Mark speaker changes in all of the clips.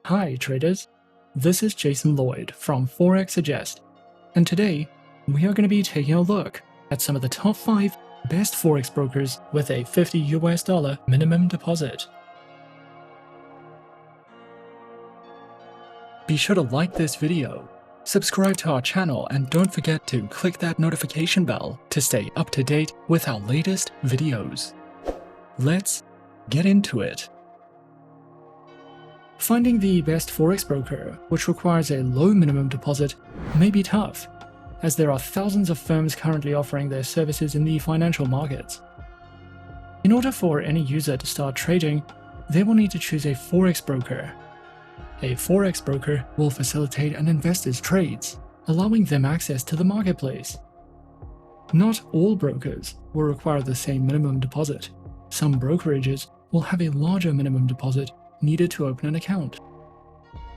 Speaker 1: Hi traders, this is Jason Lloyd from Forexsuggest, and today we are going to be taking a look at some of the top 5 best Forex brokers with a $50 minimum deposit. Be sure to like this video, subscribe to our channel, and don't forget to click that notification bell to stay up to date with our latest videos. Let's get into it. Finding the best Forex broker, which requires a low minimum deposit, may be tough, as there are thousands of firms currently offering their services in the financial markets. In order for any user to start trading, they will need to choose a Forex broker. A Forex broker will facilitate an investor's trades, allowing them access to the marketplace. Not all brokers will require the same minimum deposit. Some brokerages will have a larger minimum deposit needed to open an account,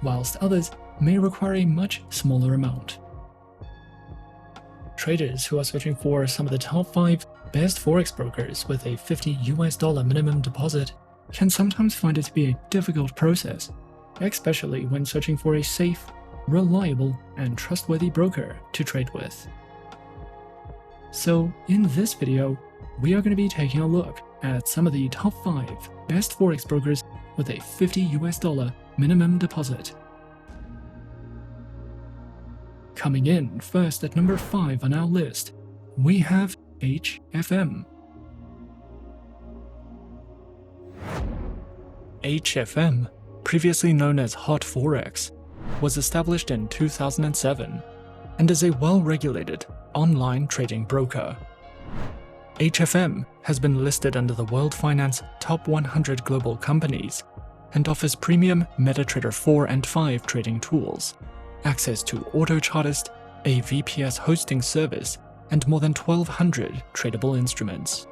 Speaker 1: whilst others may require a much smaller amount. Traders who are searching for some of the top 5 best Forex brokers with a $50 minimum deposit can sometimes find it to be a difficult process, especially when searching for a safe, reliable, and trustworthy broker to trade with. So in this video, we are going to be taking a look at some of the top 5 best Forex brokers with a $50 minimum deposit. Coming in first at number 5 on our list, we have HFM. HFM, previously known as HotForex, was established in 2007 and is a well-regulated online trading broker. HFM has been listed under the World Finance Top 100 Global Companies and offers premium MetaTrader 4 and 5 trading tools, access to AutoChartist, a VPS hosting service, and more than 1,200 tradable instruments.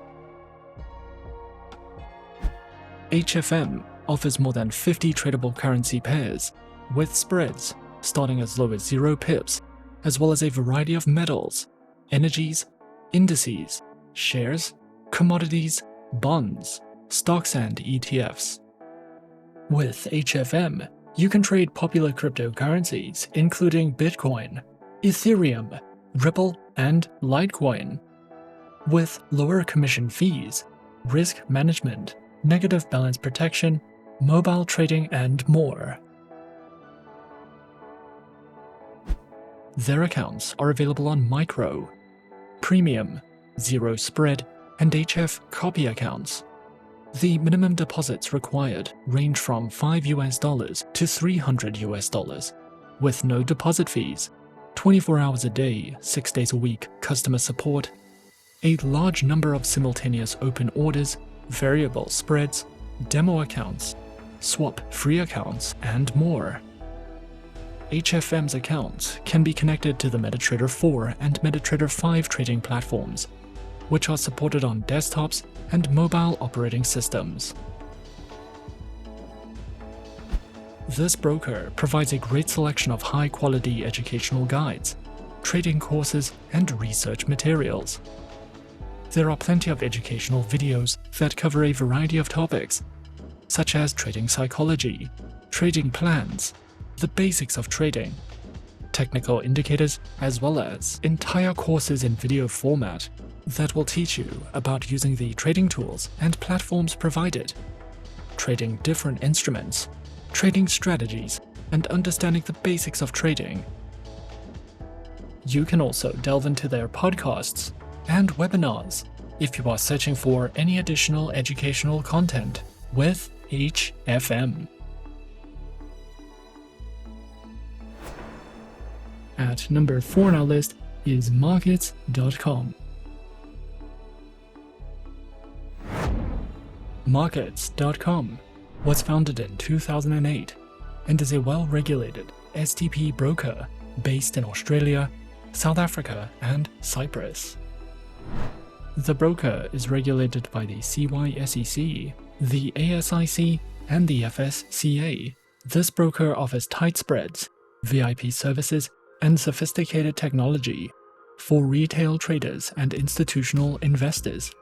Speaker 1: HFM offers more than 50 tradable currency pairs, with spreads starting as low as 0 pips, as well as a variety of metals, energies, indices, shares, commodities, bonds, stocks, and ETFs. With HFM, you can trade popular cryptocurrencies including Bitcoin, Ethereum, Ripple, and Litecoin. With lower commission fees, risk management, negative balance protection, mobile trading, and more. Their accounts are available on Micro, Premium, Zero Spread, and HF Copy accounts. The minimum deposits required range from $5 to $300, with no deposit fees, 24 hours a day, 6 days a week customer support, a large number of simultaneous open orders, variable spreads, demo accounts, swap-free accounts, and more. HFM's accounts can be connected to the MetaTrader 4 and MetaTrader 5 trading platforms, which are supported on desktops and mobile operating systems. This broker provides a great selection of high-quality educational guides, trading courses, and research materials. There are plenty of educational videos that cover a variety of topics, such as trading psychology, trading plans, the basics of trading, technical indicators, as well as entire courses in video format that will teach you about using the trading tools and platforms provided, trading different instruments, trading strategies, and understanding the basics of trading. You can also delve into their podcasts and webinars if you are searching for any additional educational content with HFM. At number 4 on our list is Markets.com. Markets.com was founded in 2008 and is a well-regulated STP broker based in Australia, South Africa, and Cyprus. The broker is regulated by the CYSEC, the ASIC, and the FSCA. This broker offers tight spreads, VIP services, and sophisticated technology for retail traders and institutional investors.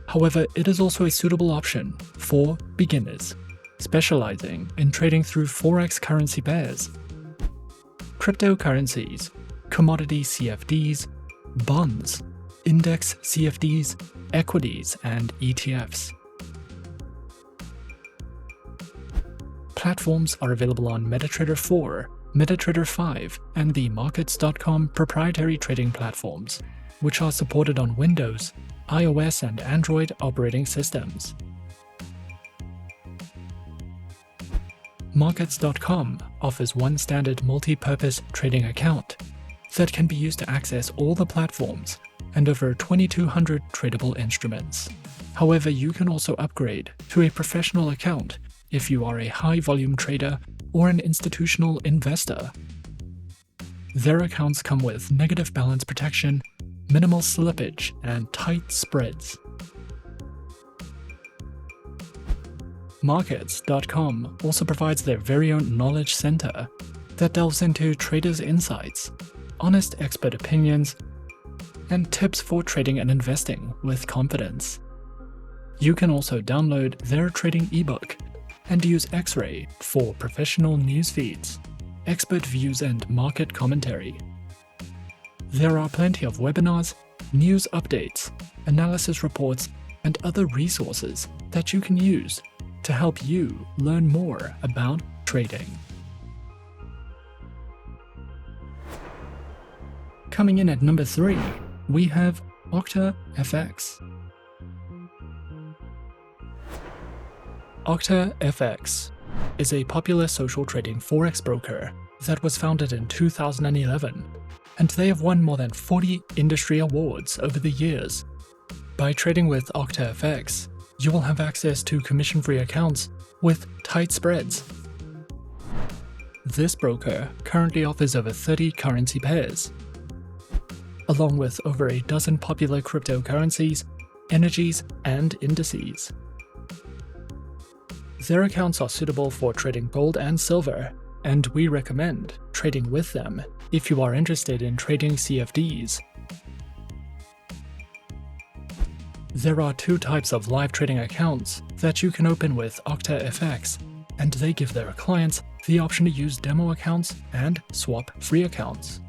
Speaker 1: However, it is also a suitable option for beginners, specializing in trading through Forex currency pairs, cryptocurrencies, commodity CFDs, bonds, index CFDs, equities, and ETFs. Platforms are available on MetaTrader 4, MetaTrader 5, and the Markets.com proprietary trading platforms, which are supported on Windows, iOS, and Android operating systems. Markets.com offers one standard multi-purpose trading account that can be used to access all the platforms and over 2,200 tradable instruments. However, you can also upgrade to a professional account if you are a high-volume trader or an institutional investor. Their accounts come with negative balance protection, minimal slippage, and tight spreads. Markets.com also provides their very own knowledge center that delves into traders' insights, honest expert opinions, and tips for trading and investing with confidence. You can also download their trading ebook and use X-Ray for professional news feeds, expert views, and market commentary. There are plenty of webinars, news updates, analysis reports, and other resources that you can use to help you learn more about trading. Coming in at number 3, we have OctaFX. OctaFX is a popular social trading Forex broker that was founded in 2011, and they have won more than 40 industry awards over the years. By trading with OctaFX, you will have access to commission-free accounts with tight spreads. This broker currently offers over 30 currency pairs, along with over a dozen popular cryptocurrencies, energies, and indices. Their accounts are suitable for trading gold and silver, and we recommend trading with them if you are interested in trading CFDs. There are 2 types of live trading accounts that you can open with OctaFX, and they give their clients the option to use demo accounts and swap free accounts.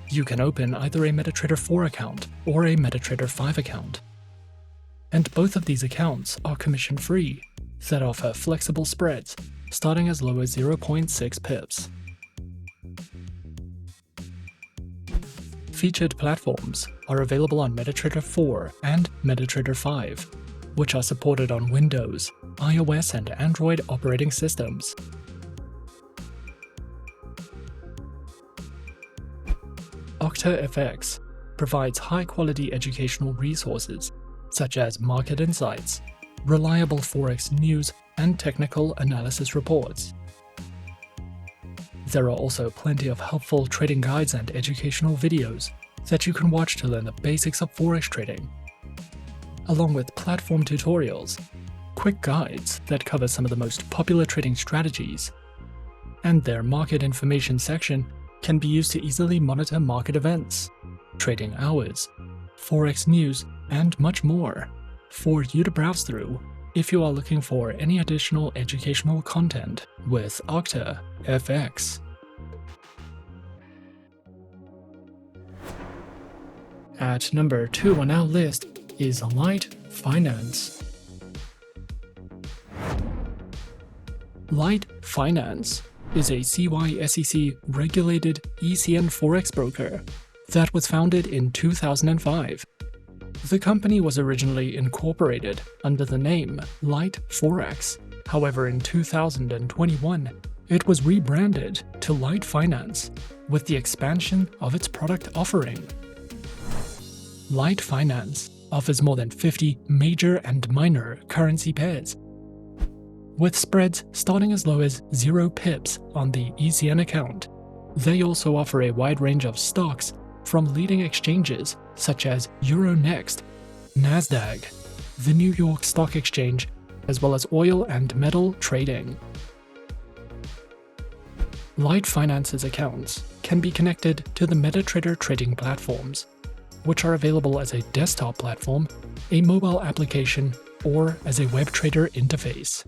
Speaker 1: You can open either a MetaTrader 4 account or a MetaTrader 5 account. And both of these accounts are commission-free, that offer flexible spreads starting as low as 0.6 pips. Featured platforms are available on MetaTrader 4 and MetaTrader 5, which are supported on Windows, iOS, and Android operating systems. OctaFX provides high-quality educational resources such as market insights, reliable Forex news, and technical analysis reports. There are also plenty of helpful trading guides and educational videos that you can watch to learn the basics of Forex trading, along with platform tutorials, quick guides that cover some of the most popular trading strategies, and their market information section can be used to easily monitor market events, trading hours, Forex news, and much more for you to browse through if you are looking for any additional educational content with OctaFX. At number 2 on our list is Lite Finance. Lite Finance is a CYSEC regulated ECN Forex broker that was founded in 2005. The company was originally incorporated under the name Lite Forex. However, in 2021, it was rebranded to Lite Finance with the expansion of its product offering. Lite Finance offers more than 50 major and minor currency pairs, with spreads starting as low as 0 pips on the ECN account. They also offer a wide range of stocks from leading exchanges such as Euronext, Nasdaq, the New York Stock Exchange, as well as oil and metal trading. Lite Finance's accounts can be connected to the MetaTrader trading platforms, which are available as a desktop platform, a mobile application, or as a web trader interface.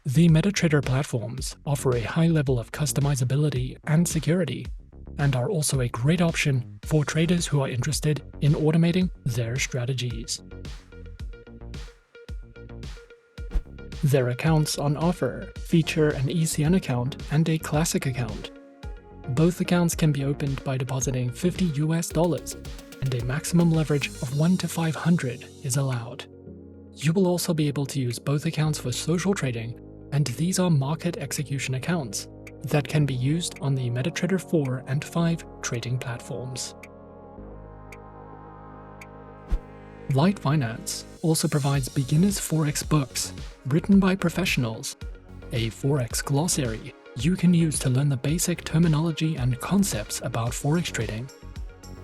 Speaker 1: The MetaTrader platforms offer a high level of customizability and security, and are also a great option for traders who are interested in automating their strategies. Their accounts on offer feature an ECN account and a Classic account. Both accounts can be opened by depositing $50, and a maximum leverage of 1 to 500 is allowed. You will also be able to use both accounts for social trading, and these are market execution accounts that can be used on the MetaTrader 4 and 5 trading platforms. Lite Finance also provides beginners Forex books written by professionals, a Forex glossary you can use to learn the basic terminology and concepts about Forex trading,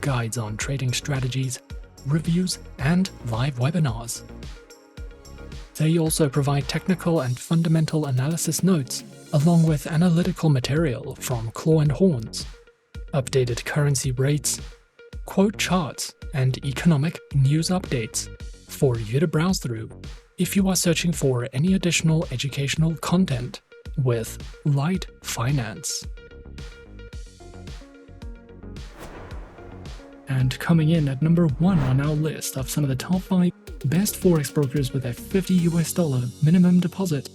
Speaker 1: guides on trading strategies, reviews, and live webinars. They also provide technical and fundamental analysis notes, along with analytical material from Claw and Horns, updated currency rates, quote charts, and economic news updates for you to browse through if you are searching for any additional educational content with Lite Finance. And coming in at number 1 on our list of some of the top 5 best Forex brokers with a $50 minimum deposit,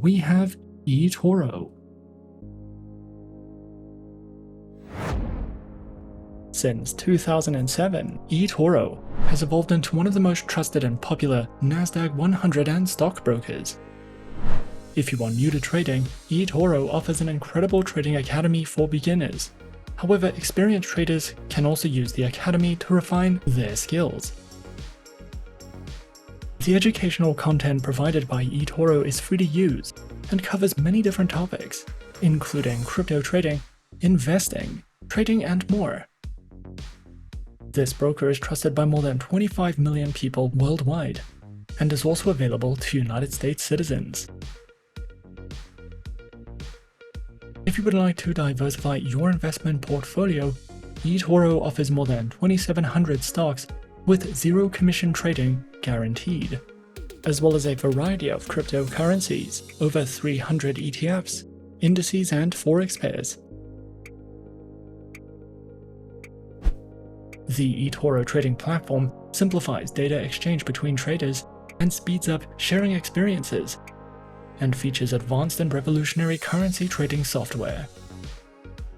Speaker 1: we have eToro. Since 2007, eToro has evolved into one of the most trusted and popular Nasdaq 100 and stockbrokers. If you are new to trading, eToro offers an incredible trading academy for beginners. However, experienced traders can also use the academy to refine their skills. The educational content provided by eToro is free to use and covers many different topics, including crypto trading, investing, trading, and more. This broker is trusted by more than 25 million people worldwide and is also available to United States citizens. If you would like to diversify your investment portfolio, eToro offers more than 2,700 stocks with zero commission trading guaranteed, as well as a variety of cryptocurrencies, over 300 ETFs, indices, and Forex pairs. The eToro trading platform simplifies data exchange between traders and speeds up sharing experiences, and features advanced and revolutionary currency trading software.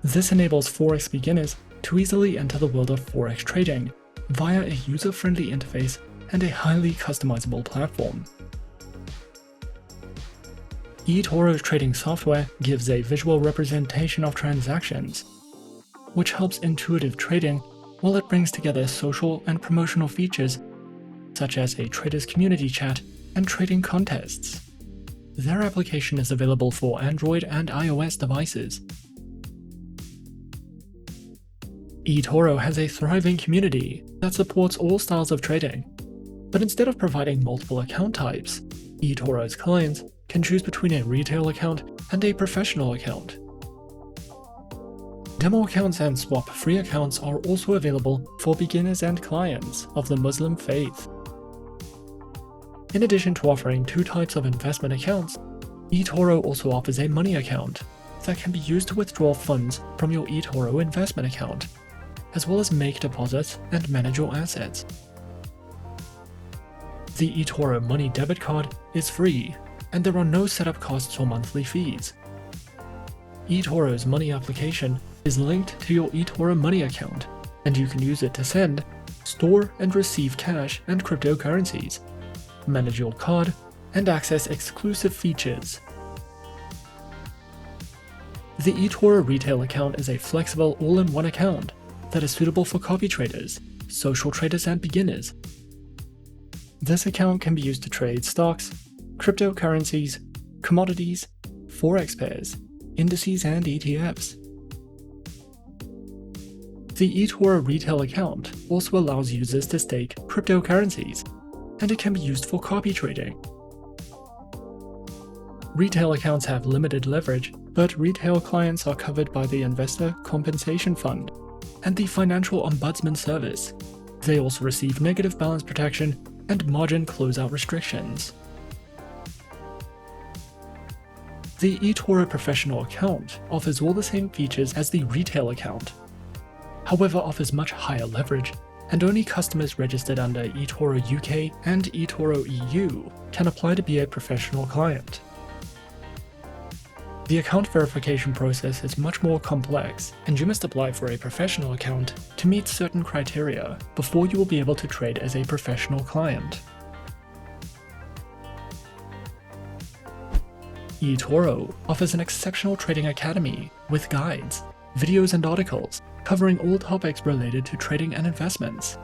Speaker 1: This enables Forex beginners to easily enter the world of Forex trading via a user-friendly interface and a highly customizable platform. eToro's trading software gives a visual representation of transactions, which helps intuitive trading while it brings together social and promotional features such as a traders community chat and trading contests. Their application is available for Android and iOS devices. eToro has a thriving community that supports all styles of trading, but instead of providing multiple account types, eToro's clients can choose between a retail account and a professional account. Demo accounts and swap-free accounts are also available for beginners and clients of the Muslim faith. In addition to offering 2 types of investment accounts, eToro also offers a money account that can be used to withdraw funds from your eToro investment account, as well as make deposits and manage your assets. The eToro Money debit card is free, and there are no setup costs or monthly fees. eToro's Money application is linked to your eToro Money account, and you can use it to send, store, and receive cash and cryptocurrencies, manage your card, and access exclusive features. The eToro retail account is a flexible all-in-one account that is suitable for copy traders, social traders, and beginners. This account can be used to trade stocks, cryptocurrencies, commodities, Forex pairs, indices, and ETFs. The eToro retail account also allows users to stake cryptocurrencies, and it can be used for copy trading. Retail accounts have limited leverage, but retail clients are covered by the Investor Compensation Fund and the Financial Ombudsman Service. They also receive negative balance protection and margin closeout restrictions. The eToro Professional account offers all the same features as the retail account, however offers much higher leverage, and only customers registered under eToro UK and eToro EU can apply to be a professional client. The account verification process is much more complex, and you must apply for a professional account to meet certain criteria before you will be able to trade as a professional client. eToro offers an exceptional trading academy with guides, videos and articles covering all topics related to trading and investments.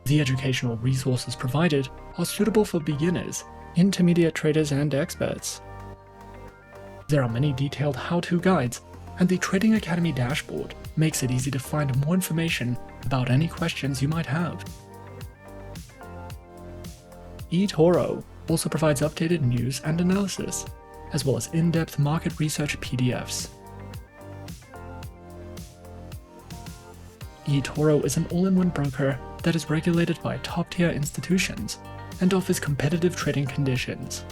Speaker 1: The educational resources provided are suitable for beginners, intermediate traders and experts. There are many detailed how-to guides, and the Trading Academy dashboard makes it easy to find more information about any questions you might have. eToro also provides updated news and analysis, as well as in-depth market research PDFs. eToro is an all-in-one broker that is regulated by top-tier institutions and offers competitive trading conditions.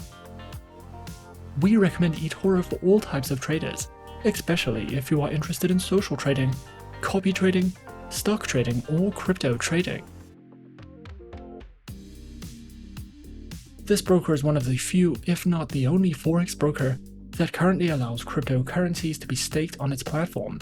Speaker 1: We recommend eToro for all types of traders, especially if you are interested in social trading, copy trading, stock trading, or crypto trading. This broker is one of the few, if not the only Forex broker that currently allows cryptocurrencies to be staked on its platform,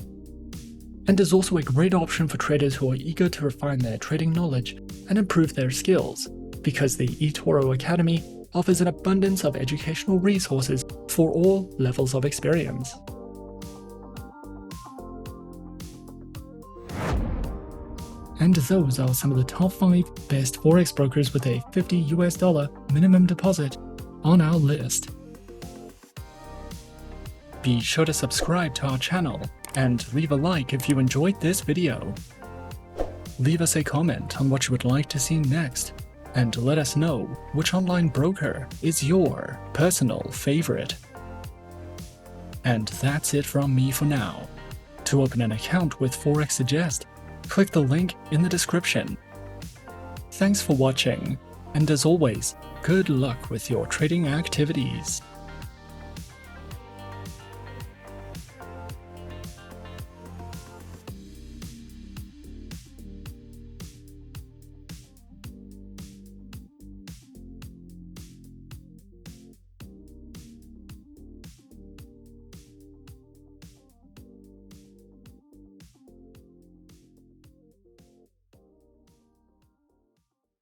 Speaker 1: and is also a great option for traders who are eager to refine their trading knowledge and improve their skills, because the eToro Academy offers an abundance of educational resources for all levels of experience. And those are some of the top 5 best Forex brokers with a $50 minimum deposit on our list. Be sure to subscribe to our channel and leave a like if you enjoyed this video. Leave us a comment on what you would like to see next, and let us know which online broker is your personal favorite. And that's it from me for now. To open an account with Forexsuggest, click the link in the description. Thanks for watching, and as always, good luck with your trading activities.